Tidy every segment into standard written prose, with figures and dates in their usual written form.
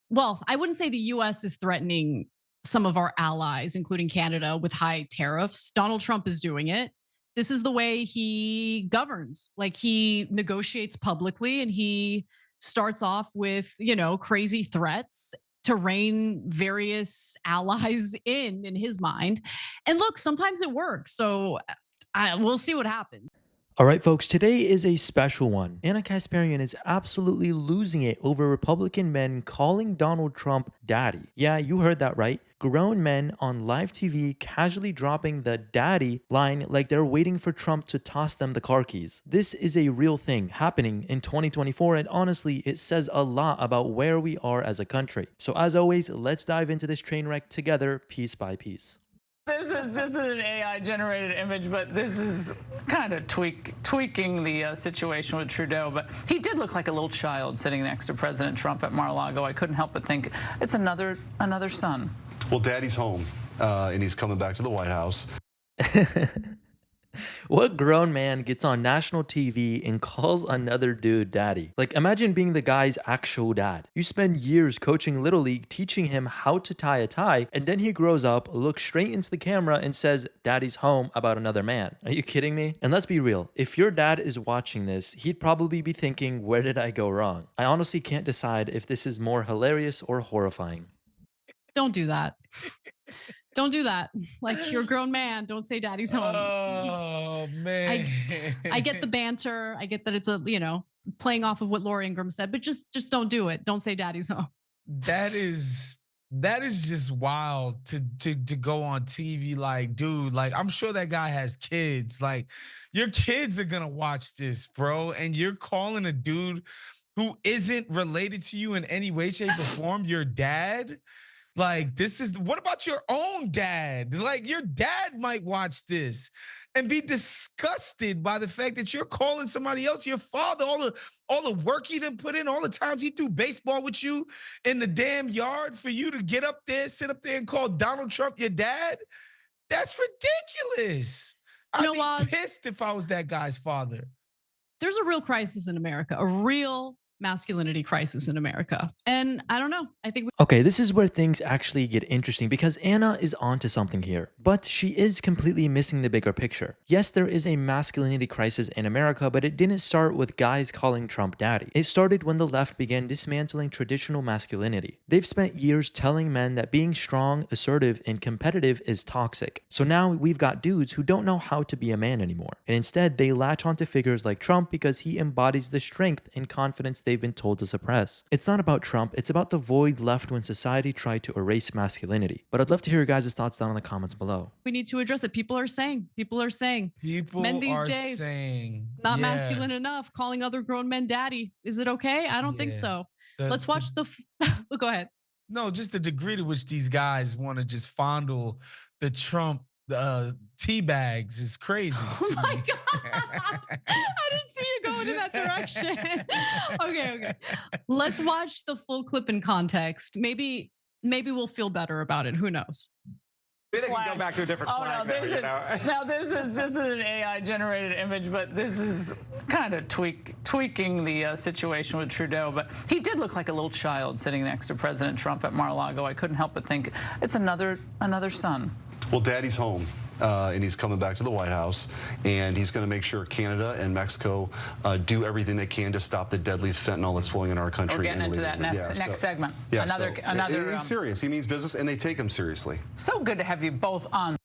well, I wouldn't say the US is threatening some of our allies, including Canada, with high tariffs. Donald Trump is doing it. This is the way he governs. Like he negotiates publicly and he starts off with, crazy threats to rein various allies in his mind. And look, sometimes it works. So we'll see what happens. All right, folks, today is a special one. Anna Kasparian is absolutely losing it over Republican men calling Donald Trump daddy. Yeah, you heard that right. Grown men on live TV casually dropping the daddy line like they're waiting for Trump to toss them the car keys. This is a real thing happening in 2024, and honestly, it says a lot about where we are as a country. So as always, let's dive into this train wreck together, piece by piece. This is an AI generated image, but this is kind of tweaking the situation with Trudeau. But he did look like a little child sitting next to President Trump at Mar-a-Lago. I couldn't help but think it's another son. Well, Daddy's home, and he's coming back to the White House. What grown man gets on national TV and calls another dude daddy? Like, imagine being the guy's actual dad. You spend years coaching Little League, teaching him how to tie a tie, and then he grows up, looks straight into the camera, and says, "Daddy's home" about another man. Are you kidding me? And let's be real, if your dad is watching this, he'd probably be thinking, where did I go wrong? I honestly can't decide if this is more hilarious or horrifying. Don't do that. Don't do that. Like, you're a grown man. Don't say daddy's home. Oh man. I get the banter. I get that it's playing off of what Laura Ingraham said, but just don't do it. Don't say daddy's home. That is just wild to go on TV. Like, dude, like, I'm sure that guy has kids. Like, your kids are gonna watch this, bro, and you're calling a dude who isn't related to you in any way, shape, or form your dad. Like, what about your own dad? Like, your dad might watch this and be disgusted by the fact that you're calling somebody else your father, all the work he didn't put in, all the times he threw baseball with you in the damn yard for you to get up there, sit up there and call Donald Trump your dad. That's ridiculous. I'd be pissed if I was that guy's father. There's a real crisis in America, a real masculinity crisis in America. And I don't know. I think Okay, this is where things actually get interesting because Anna is onto something here, but she is completely missing the bigger picture. Yes, there is a masculinity crisis in America, but it didn't start with guys calling Trump daddy. It started when the left began dismantling traditional masculinity. They've spent years telling men that being strong, assertive, and competitive is toxic. So now we've got dudes who don't know how to be a man anymore. And instead, they latch onto figures like Trump because he embodies the strength and confidence they've been told to suppress. It's not about Trump, it's about the void left when society tried to erase masculinity. But I'd love to hear your guys' thoughts down in the comments below. we need to address it. People are saying men these days not masculine enough, calling other grown men daddy. Is it okay? I don't think so. Let's watch go ahead. No, just the degree to which these guys want to just fondle the Trump tea bags is crazy. Oh my God. I didn't see you going in that direction. Okay. Let's watch the full clip in context. Maybe we'll feel better about it. Who knows? Maybe they can go back to a different flag. Now this is an AI generated image, but this is kind of tweaking the situation with Trudeau. But he did look like a little child sitting next to President Trump at Mar-a-Lago. I couldn't help but think it's another son. Well, Daddy's home, and he's coming back to the White House, and he's going to make sure Canada and Mexico do everything they can to stop the deadly fentanyl that's flowing in our country. We're getting into that next segment. Yeah, another. He's serious. He means business, and they take him seriously. So good to have you both on.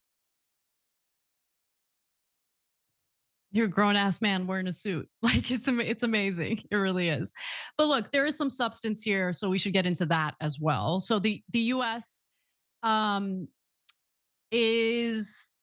You're a grown ass man wearing a suit. Like it's amazing. It really is. But look, there is some substance here, so we should get into that as well. So the US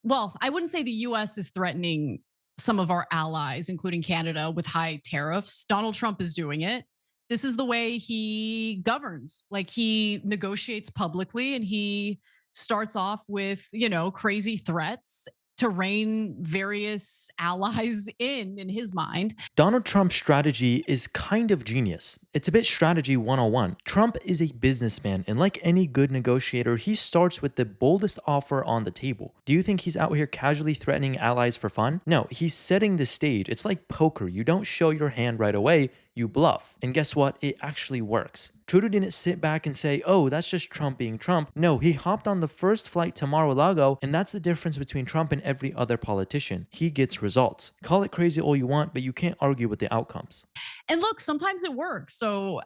well, I wouldn't say the US is threatening some of our allies, including Canada, with high tariffs. Donald Trump is doing it. This is the way he governs. Like he negotiates publicly and he starts off with, crazy threats to rein various allies in his mind. Donald Trump's strategy is kind of genius. It's a bit strategy 101. Trump is a businessman, and like any good negotiator, he starts with the boldest offer on the table. Do you think he's out here casually threatening allies for fun? No, he's setting the stage. It's like poker. You don't show your hand right away. you bluff. And guess what? It actually works. Trudeau didn't sit back and say, oh, that's just Trump being Trump. No, he hopped on the first flight to Mar-a-Lago, and that's the difference between Trump and every other politician. He gets results. Call it crazy all you want, but you can't argue with the outcomes. And look, sometimes it works. So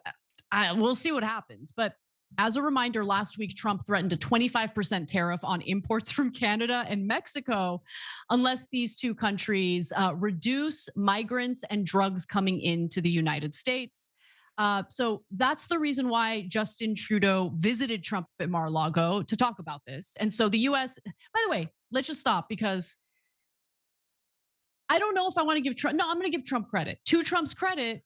we'll see what happens. But as a reminder, last week, Trump threatened a 25% tariff on imports from Canada and Mexico unless these two countries reduce migrants and drugs coming into the United States. So that's the reason why Justin Trudeau visited Trump at Mar-a-Lago to talk about this. And so the US, by the way, let's just stop because I don't know if I want to give Trump, no, I'm going to give Trump credit. To Trump's credit,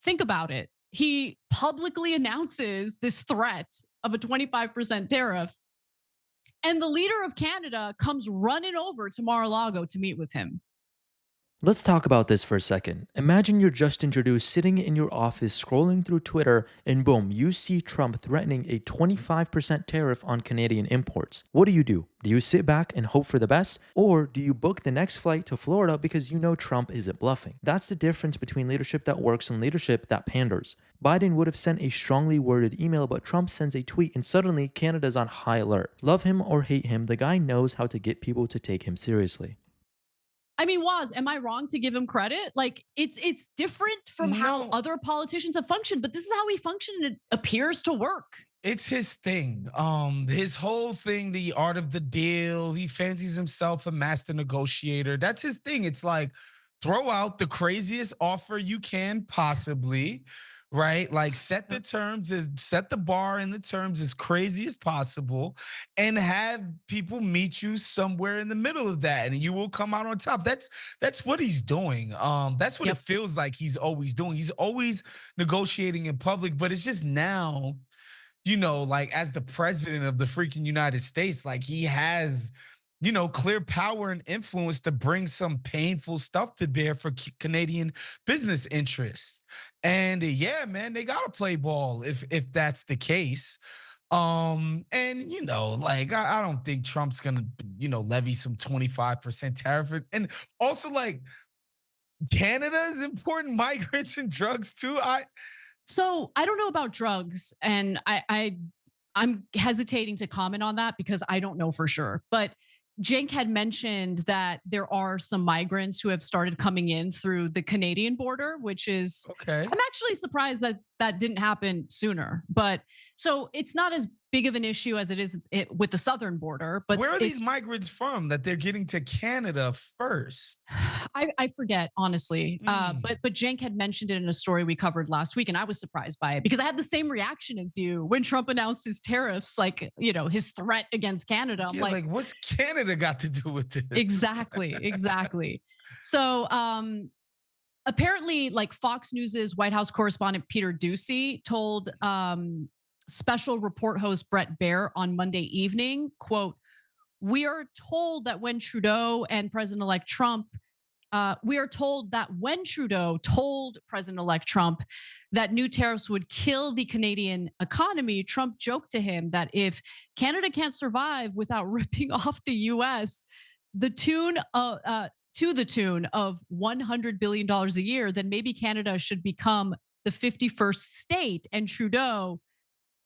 think about it. He publicly announces this threat of a 25% tariff, and the leader of Canada comes running over to Mar-a-Lago to meet with him. Let's talk about this for a second. Imagine you're Justin Trudeau sitting in your office scrolling through Twitter and boom, you see Trump threatening a 25% tariff on Canadian imports. What do? Do you sit back and hope for the best? Or do you book the next flight to Florida because you know Trump isn't bluffing? That's the difference between leadership that works and leadership that panders. Biden would have sent a strongly worded email, but Trump sends a tweet and suddenly Canada's on high alert. Love him or hate him, the guy knows how to get people to take him seriously. I mean, Waz, am I wrong to give him credit? Like, it's different from how other politicians have functioned, but this is how he functioned, and it appears to work. It's his thing. His whole thing, the art of the deal. He fancies himself a master negotiator. That's his thing. It's like throw out the craziest offer you can possibly, right? Like set the bar in the terms as crazy as possible and have people meet you somewhere in the middle of that and you will come out on top. That's what he's doing. That's what it feels like he's always doing. He's always negotiating in public, but it's just now, like as the president of the freaking United States, like he has clear power and influence to bring some painful stuff to bear for Canadian business interests. And yeah, man, they gotta play ball if that's the case. And like I don't think Trump's gonna, levy some 25% tariff. And also like Canada is important migrants and drugs too. So I don't know about drugs, and I'm hesitating to comment on that because I don't know for sure. But Cenk had mentioned that there are some migrants who have started coming in through the Canadian border, which is okay. I'm actually surprised that that didn't happen sooner. But so it's not as big of an issue as it is with the southern border. But where are these migrants from that they're getting to Canada first? I forget, honestly. But Cenk had mentioned it in a story we covered last week, and I was surprised by it because I had the same reaction as you when Trump announced his tariffs, like, his threat against Canada. I'm like, what's Canada got to do with this? Exactly. So apparently, like Fox News's White House correspondent Peter Doocy told special report host Brett Baer on Monday evening, quote, we are told that when Trudeau and President-elect Trump we are told that when Trudeau told President-elect Trump that new tariffs would kill the Canadian economy, Trump joked to him that if Canada can't survive without ripping off the US, to the tune of $100 billion a year, then maybe Canada should become the 51st state and Trudeau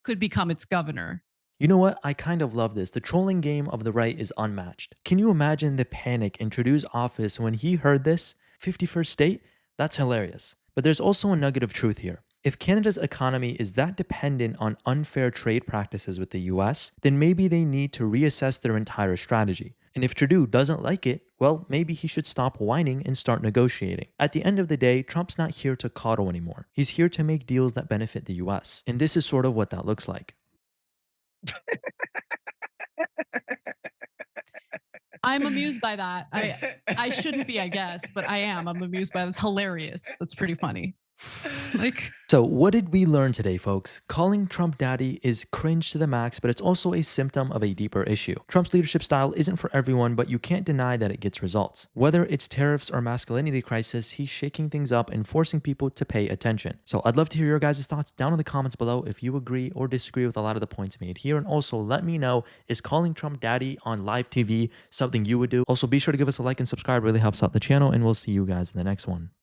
could become its governor. You know what? I kind of love this. The trolling game of the right is unmatched. Can you imagine the panic in Trudeau's office when he heard this? 51st state? That's hilarious. But there's also a nugget of truth here. If Canada's economy is that dependent on unfair trade practices with the US, then maybe they need to reassess their entire strategy. And if Trudeau doesn't like it, well, maybe he should stop whining and start negotiating. At the end of the day, Trump's not here to coddle anymore. He's here to make deals that benefit the US. And this is sort of what that looks like. I'm amused by that. I shouldn't be, I guess, but I am. I'm amused by that. It's hilarious. That's pretty funny. So what did we learn today, folks? Calling Trump daddy is cringe to the max, but it's also a symptom of a deeper issue. Trump's leadership style isn't for everyone, but you can't deny that it gets results. Whether it's tariffs or masculinity crisis, he's shaking things up and forcing people to pay attention. So I'd love to hear your guys' thoughts down in the comments below if you agree or disagree with a lot of the points made here. And also let me know, is calling Trump daddy on live TV something you would do? Also be sure to give us a like and subscribe, really helps out the channel, and we'll see you guys in the next one.